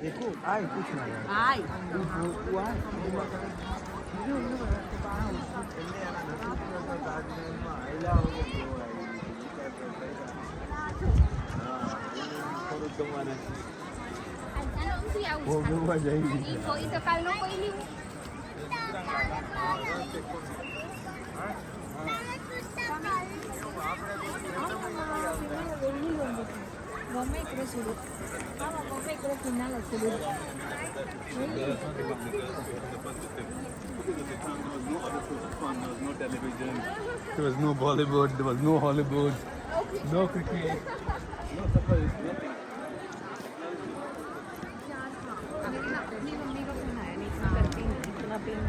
देखो आए कुछ ना यार Ay. वो आए वो भी हुआ जाएगी Ito kalno ko iliw. Mama ఇక్కడ చూడు మమ్మ ఇక్కడ తినాలి చూడు There was no Bollywood, there was no Hollywood, no cricket, no soccer, nothing. मेरी मम्मी का फोन आया नहीं करती नहीं इतना पेन